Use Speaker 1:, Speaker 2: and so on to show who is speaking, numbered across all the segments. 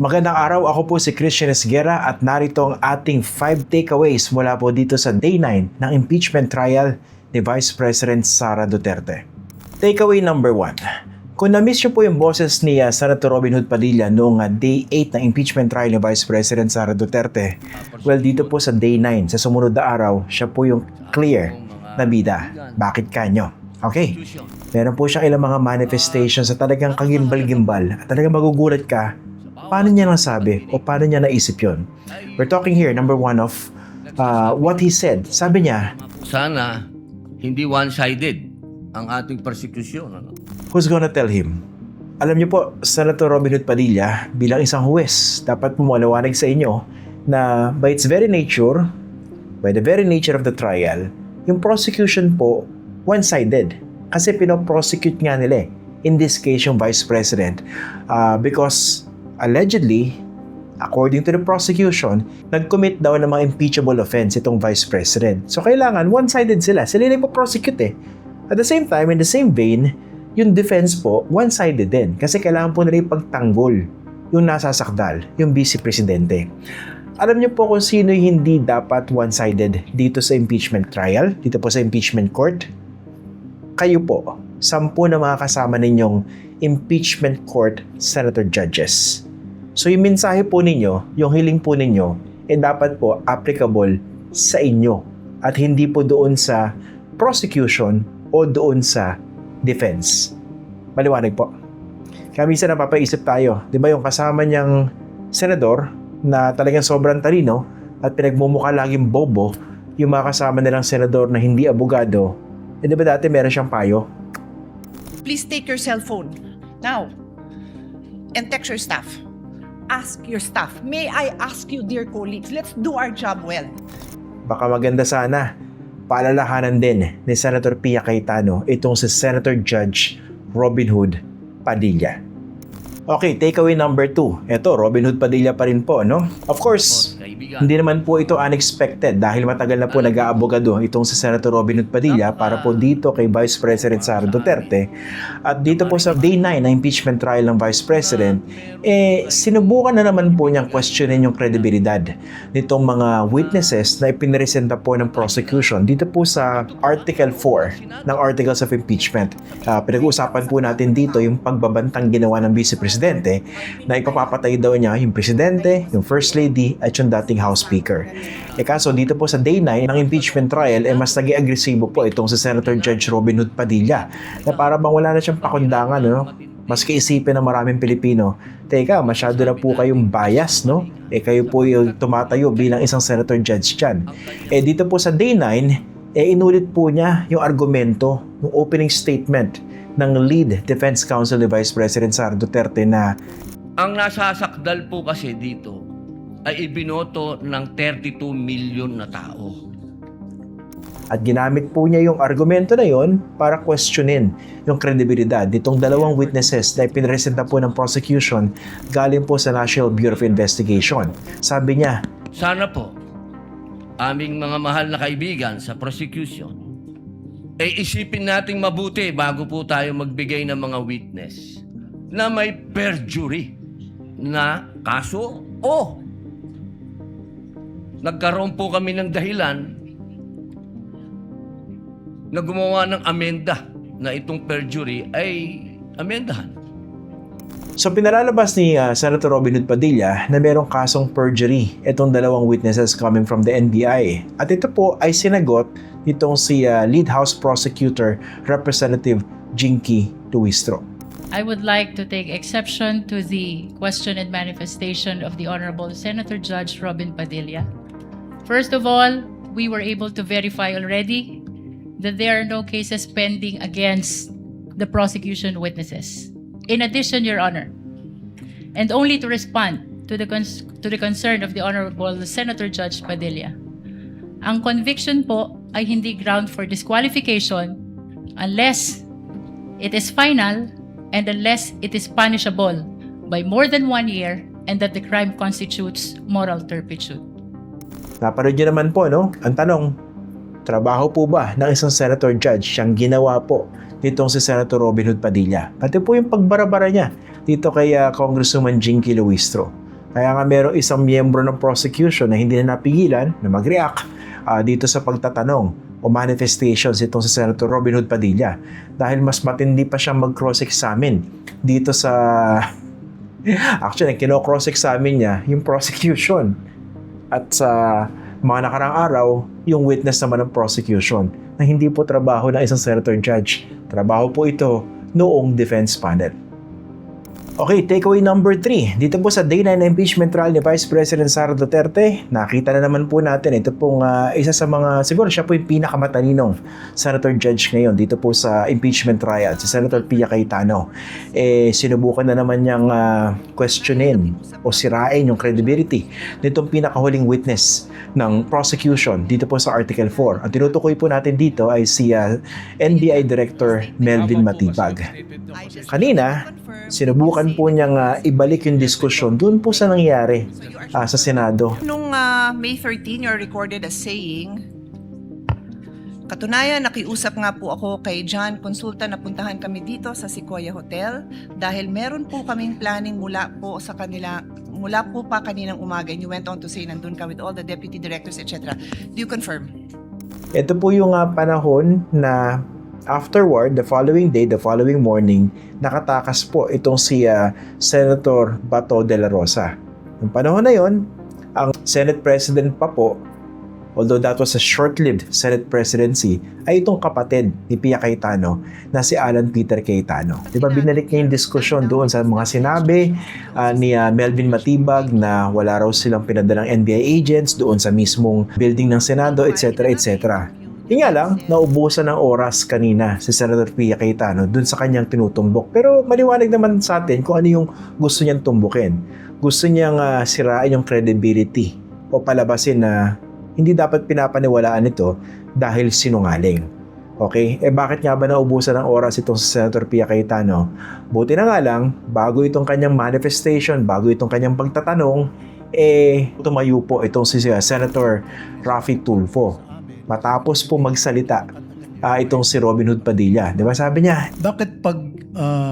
Speaker 1: Magandang araw, ako po si Christian Esguerra at narito ang ating 5 takeaways mula po dito sa Day 9 ng impeachment trial ni Vice President Sara Duterte. Takeaway number 1. Kung na-miss niyo po yung boses ni Senator Robin Hood Padilla noong Day 8 ng impeachment trial ni Vice President Sara Duterte, well, dito po sa Day 9, sa sumunod na araw, siya po yung clear na bida. Bakit kanyo? Okay, meron po siyang ilang mga manifestations sa talagang kagimbal-gimbal at talagang magugulat ka paano niya nasabi o paano niya naisip yun. We're talking here, number 1 of what he said. Sabi niya,
Speaker 2: sana hindi one-sided ang ating persecution.
Speaker 1: who's gonna tell him? Alam niyo po, Senator Robin Hood Padilla, bilang isang huwes, dapat pumaliwanag sa inyo na by its very nature, by the very nature of the trial, yung prosecution po, one-sided. Kasi pinoprosecute nga nila in this case yung Vice President because allegedly, according to the prosecution, nag-commit daw ng mga impeachable offense itong Vice President. So kailangan, one-sided sila. Sila yung prosecute eh. At the same time, in the same vein, yung defense po, one-sided din. Kasi kailangan po nila ipagtanggol yung nasasakdal, yung Vice Presidente. Alam niyo po kung sino hindi dapat one-sided dito sa impeachment trial, dito po sa impeachment court? Kayo po, 10 na mga kasama ninyong impeachment court senator judges. So yung mensahe po ninyo, yung hiling po ninyo, dapat po applicable sa inyo at hindi po doon sa prosecution o doon sa defense. Maliwanag po. Kaya minsan napapaisip tayo, di ba yung kasama niyang senador na talagang sobrang talino at pinagmumukha laging bobo, yung mga kasama nilang senador na hindi abogado, di ba dati meron siyang payo?
Speaker 3: Please take your cell phone now and text your staff. Ask your staff. May I ask you, dear colleagues, let's do our job well.
Speaker 1: Baka maganda sana paalalahanan din ni Senator Pia Cayetano itong si Senator Judge Robin Hood Padilla. Okay, takeaway number 2. Ito, Robin Hood Padilla pa rin po, no? Of course, hindi naman po ito unexpected dahil matagal na po nag-aabogado itong si Senator Robin Hood Padilla para po dito kay Vice President Sara Duterte. At dito po sa Day 9 na impeachment trial ng Vice President, sinubukan na naman po niyang questionin yung kredibilidad nitong mga witnesses na ipinresenta po ng prosecution dito po sa Article 4 ng Articles of Impeachment. Pinag-uusapan po natin dito yung pagbabantang ginawa ng Vice Presidente na ipapapatay daw niya yung Presidente, yung First Lady at yung dating House Speaker. Kaso dito po sa Day 9 ng impeachment trial, mas naging agresibo po itong si Senator Judge Robin Hood Padilla na para bang wala na siyang pakundangan, no? Mas kaisipin ng maraming Pilipino, teka, masyado na po kayong bias, no? Kayo po yung tumatayo bilang isang Senator Judge dyan. Dito po sa Day 9, inulit po niya yung argumento, yung opening statement ng lead defense counsel ni Vice President Sara Duterte na
Speaker 2: Ang nasasakdal po kasi dito ay ibinoto ng 32 million na tao.
Speaker 1: at ginamit po niya yung argumento na yon para questionin yung kredibilidad nitong dalawang witnesses na ipinresenta po ng prosecution galing po sa National Bureau of Investigation. Sabi niya,
Speaker 2: Sana po, aming mga mahal na kaibigan sa prosecution, isipin nating mabuti bago po tayo magbigay ng mga witness na may perjury na kaso o nagkaroon po kami ng dahilan na gumawa ng amenda na itong perjury ay amendahan.
Speaker 1: so pinalalabas ni Senator Robin Hood Padilla na merong kasong perjury itong dalawang witnesses coming from the NBI. At ito po ay sinagot nitong si lead House Prosecutor Representative Jinky Luistro.
Speaker 4: I would like to take exception to the question and manifestation of the Honorable Senator Judge Robin Padilla. First of all, we were able to verify already that there are no cases pending against the prosecution witnesses. In addition, Your Honor, and only to respond to the concern of the Honorable Senator Judge Padilla, ang conviction po ay hindi ground for disqualification unless it is final and unless it is punishable by more than 1 year and that the crime constitutes moral turpitude.
Speaker 1: Napanood niyo naman po, no? Ang tanong, trabaho po ba ng isang senator judge siyang ginawa po nitong si Senator Robin Hood Padilla? Pati po yung pagbarabara niya dito kay Congresswoman Jinky Luistro. Kaya nga merong isang miyembro ng prosecution na hindi na napigilan na mag-react dito sa pagtatanong o manifestations itong si Senator Robin Hood Padilla dahil mas matindi pa siyang mag-cross-examine dito sa actually, kino-cross-examine niya yung prosecution at sa mga nakarang araw, yung witness naman ng prosecution na hindi po trabaho ng isang senator judge. Trabaho po ito noong defense panel. Okay, takeaway number 3. Dito po sa Day 9 impeachment trial ni Vice President Sara Duterte, nakita na naman po natin, ito pong isa sa mga, siguro siya po yung pinakamataninong senator judge ngayon dito po sa impeachment trial, si Senator Pia Cayetano. Sinubukan na naman niyang questionin o sirain yung credibility nitong pinakahuling witness ng prosecution dito po sa Article 4. Ang tinutukoy po natin dito ay si NBI Director Melvin Matibag. Kanina, sinubukan po niyang ibalik yung diskusyon doon po sa nangyari sa Senado.
Speaker 3: Nung May 13, you're recorded as saying, katunayan, nakiusap nga po ako kay John Consulta na puntahan kami dito sa Sequoia Hotel dahil meron po kaming planning mula po pa kaninang umaga. And you went on to say, nandun ka with all the deputy directors, etc. Do you confirm?
Speaker 1: Ito po yung panahon na afterward, the following day, the following morning, nakatakas po itong si Senator Bato de la Rosa. Noong panahon na yon, ang Senate President pa po, although that was a short-lived Senate presidency, ay itong kapatid ni Pia Cayetano na si Alan Peter Cayetano. Di ba binalik niya yung diskusyon doon sa mga sinabi ni Melvin Matibag na wala raw silang pinadalang NBI agents doon sa mismong building ng Senado, etc. etc. Yung nga lang, naubusan ng oras kanina si Senator Pia Cayetano dun sa kanyang tinutumbok. Pero maliwanag naman sa atin kung ano yung gusto niyang tumbukin. Gusto niyang sirain yung credibility o palabasin na hindi dapat pinapaniwalaan ito dahil sinungaling. Okay? Bakit nga ba naubusan ng oras itong si Senator Pia Cayetano? Buti na nga lang, bago itong kanyang manifestation, bago itong kanyang pagtatanong, tumayo po itong si Senator Raffy Tulfo. Matapos po magsalita itong si Robin Hood Padilla. Di ba sabi niya?
Speaker 5: Bakit pag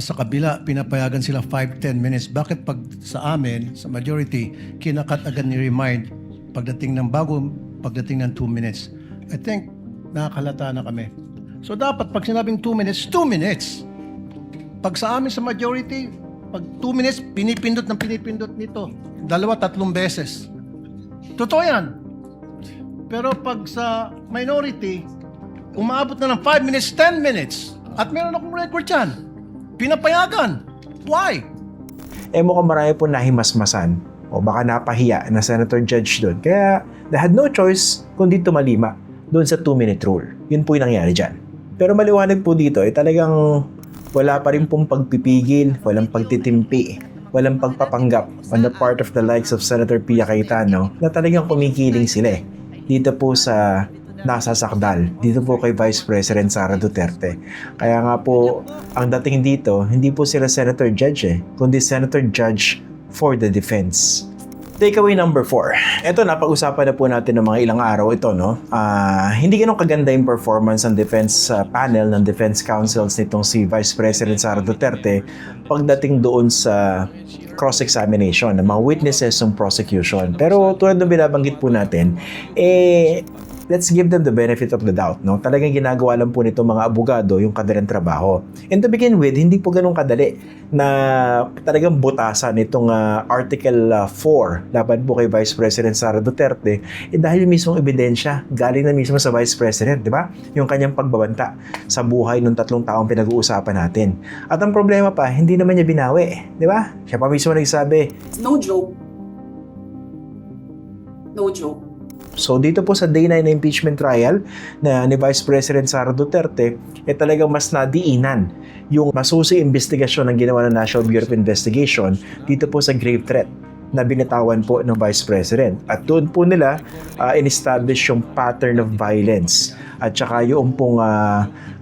Speaker 5: sa kabila pinapayagan sila 5-10 minutes, bakit pag sa amin, sa majority, kinakat agad ni remind pagdating ng 2 minutes? I think nakakalata na kami. So dapat pag sinabing 2 minutes, 2 minutes. Pag sa amin sa majority, pag 2 minutes, pinipindot nito. 2-3 beses. Totoo yan. Pero pag sa minority, umaabot na ng 5 minutes, 10 minutes. At meron akong record yan. Pinapayagan. Why?
Speaker 1: Mukhang marami po nahimasmasan o baka napahiya na Senator Judge doon. Kaya they had no choice kundi tumalima doon sa 2-minute rule. Yun po yung nangyari dyan. Pero maliwanag po dito, talagang wala pa rin pong pagpipigil, walang pagtitimpi, walang pagpapanggap on the part of the likes of Senator Pia Cayetano na talagang kumikiling sila dito po sa nasasakdal, dito po kay Vice President Sara Duterte. Kaya nga po, ang dating dito, hindi po sila Senator Judge kundi Senator Judge for the defense. Takeaway number 4. Ito, napag-usapan na po natin ng mga ilang araw ito, no? Hindi ganun kaganda yung performance ng defense panel ng defense counsels nitong si Vice President Sara Duterte pagdating doon sa cross-examination ng mga witnesses ng prosecution. Pero tulad ng binabanggit po natin, let's give them the benefit of the doubt, no? Talagang ginagawa lang po nito mga abogado yung kanilang trabaho. And to begin with, hindi po ganun kadali na talagang butasan itong Article 4 laban po kay Vice President Sara Duterte dahil yung mismong ebidensya galing na mismo sa Vice President, di ba? Yung kanyang pagbabanta sa buhay ng 3 taong pinag-uusapan natin. At ang problema pa, hindi naman niya binawi, di ba? Siya pa mismo nagsabi,
Speaker 6: no joke. No joke.
Speaker 1: So dito po sa Day 9 na impeachment trial na ni Vice President Sara Duterte, talagang mas nadiinan yung masusi investigasyon ng ginawa ng National Bureau of Investigation dito po sa grave threat na binatawan po ng Vice President. At doon po nila in-establish yung pattern of violence. At saka yung pong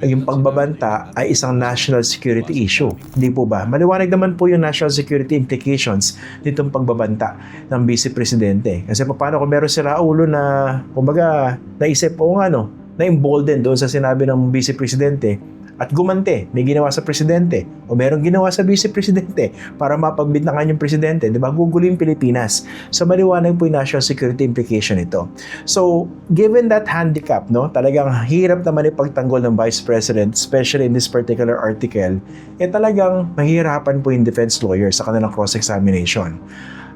Speaker 1: yung pagbabanta ay isang national security issue. Hindi po ba? Maliwanag naman po yung national security implications nitong pagbabanta ng Vice Presidente. Kasi paano kung meron sila ulo na, kumbaga, naisip o na-embolden doon sa sinabi ng Vice Presidente at gumante, may ginawa sa presidente o merong ginawa sa vice-presidente para mapagbintangan yung presidente, di ba? Gugulo yung Pilipinas. So maliwanag po yung national security implication ito. So, given that handicap, no, talagang hirap naman ipagtanggol ng vice president, especially in this particular article, talagang mahihirapan po yung defense lawyer sa kanilang cross-examination.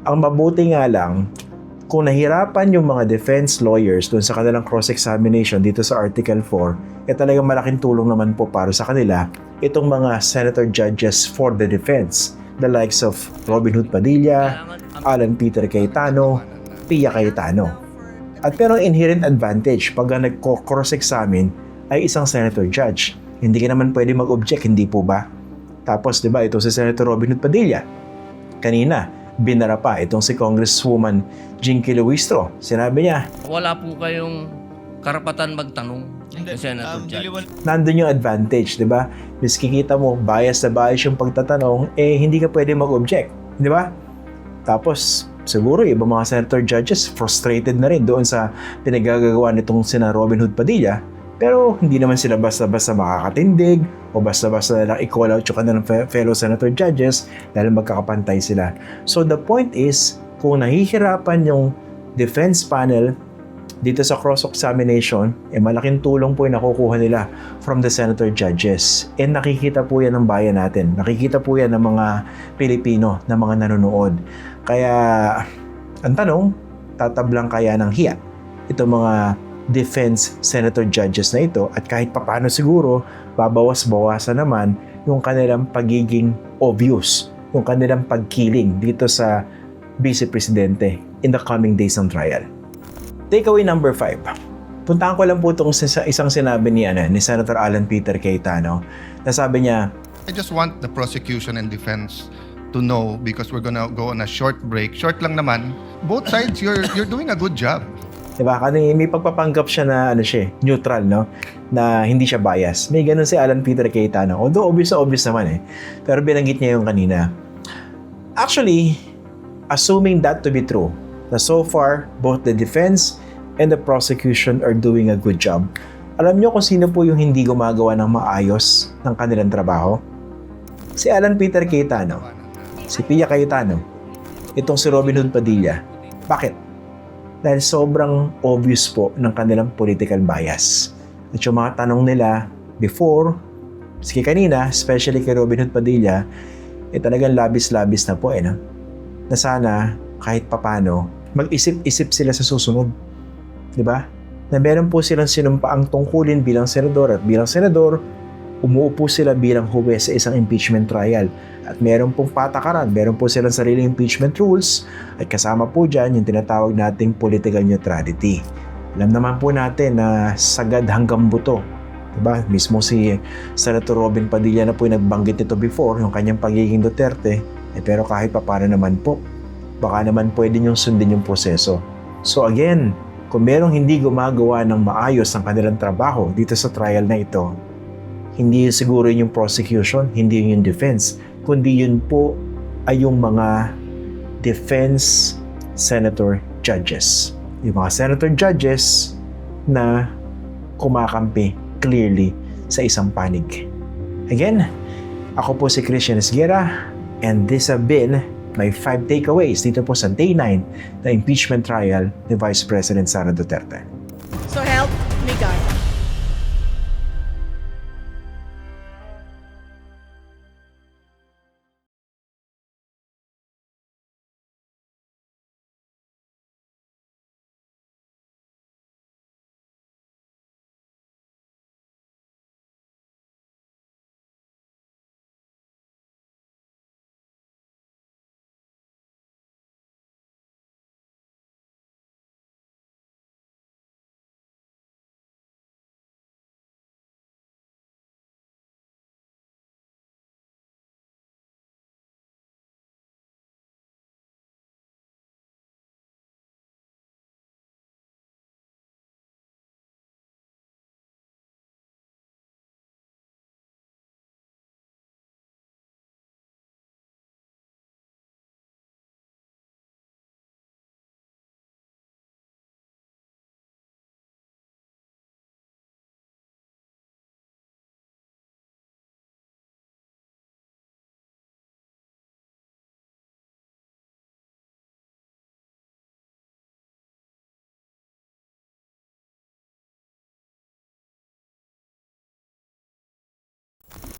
Speaker 1: Ang mabuti nga lang, kung nahirapan yung mga defense lawyers doon sa kanilang cross-examination dito sa Article 4, talagang malaking tulong naman po para sa kanila itong mga senator judges for the defense, the likes of Robin Hood Padilla, Alan Peter Cayetano, Pia Cayetano. At pero ang inherent advantage pag nagko-cross-examine ay isang senator judge. Hindi ka naman pwede mag-object, hindi po ba? Tapos, di ba, ito si Senator Robin Hood Padilla. Kanina, binara pa itong si Congresswoman Jinky Luistro. Sinabi niya,
Speaker 2: Wala po kayong karapatan magtanong kay Senator Judge.
Speaker 1: nandun yung advantage, di ba? Miski kita mo, bias na bias yung pagtatanong, hindi ka pwede mag-object, di ba? Tapos, siguro ibang mga senator judges frustrated na rin doon sa pinagagagawa nitong sina Robin Hood Padilla, pero hindi naman sila basta-basta makakatindig o basta-basta na lang i-call out yung kanilang fellow senator judges dahil magkakapantay sila. So the point is, kung nahihirapan yung defense panel dito sa cross-examination, malaking tulong po yung nakukuha nila from the senator judges. And nakikita po yan ng bayan natin. Nakikita po yan ng mga Pilipino, ng mga nanonood. Kaya, ang tanong, tatablang kaya ng hiya itong mga defense senator judges na ito, at kahit papano siguro babawas-bawasan naman yung kanilang pagiging obvious, yung kanilang pagkiling dito sa Vice Presidente in the coming days ng trial. Takeaway number 5. Puntahan ko lang po itong isang sinabi ni Senator Alan Peter Cayetano, na sabi niya,
Speaker 6: I just want the prosecution and defense to know, because we're gonna go on a short break. Short lang naman. Both sides, you're doing a good job.
Speaker 1: diba? Kasi may pagpapanggap siya na neutral, no? Na hindi siya bias. May ganun si Alan Peter Cayetano. Although obvious naman Pero binanggit niya yung kanina. Actually, assuming that to be true, na so far, both the defense and the prosecution are doing a good job. Alam niyo kung sino po yung hindi gumagawa ng maayos ng kanilang trabaho? Si Alan Peter Cayetano, si Pia Cayetano, itong si Robin Hood Padilla. Bakit? Dahil sobrang obvious po ng kanilang political bias. At yung mga tanong nila before, sige kanina, especially kay Robin Hood Padilla, talagang labis-labis na po no? Na sana, kahit papano, mag-isip-isip sila sa susunod. Diba? Na meron po silang sinumpaang tungkulin bilang senador, at bilang senador, umuupo sila bilang huwes sa isang impeachment trial. At meron pong patakaran, meron po silang sariling impeachment rules, at kasama po dyan yung tinatawag nating political neutrality. Alam naman po natin na sagad hanggang buto. Diba? Mismo si Senator Robin Padilla na po yung nagbanggit ito before, yung kanyang pagiging Duterte, pero kahit papano naman po, baka naman pwede niyong sundin yung proseso. So again, kung merong hindi gumagawa ng maayos ang kanilang trabaho dito sa trial na ito, hindi siguro yung prosecution, hindi yung defense, kundi yun po ay yung mga defense senator judges. Yung mga senator judges na kumakampi clearly sa isang panig. Again, ako po si Christian Esguera, and this have been my 5 takeaways dito po sa Day 9 na impeachment trial ni Vice President Sara Duterte.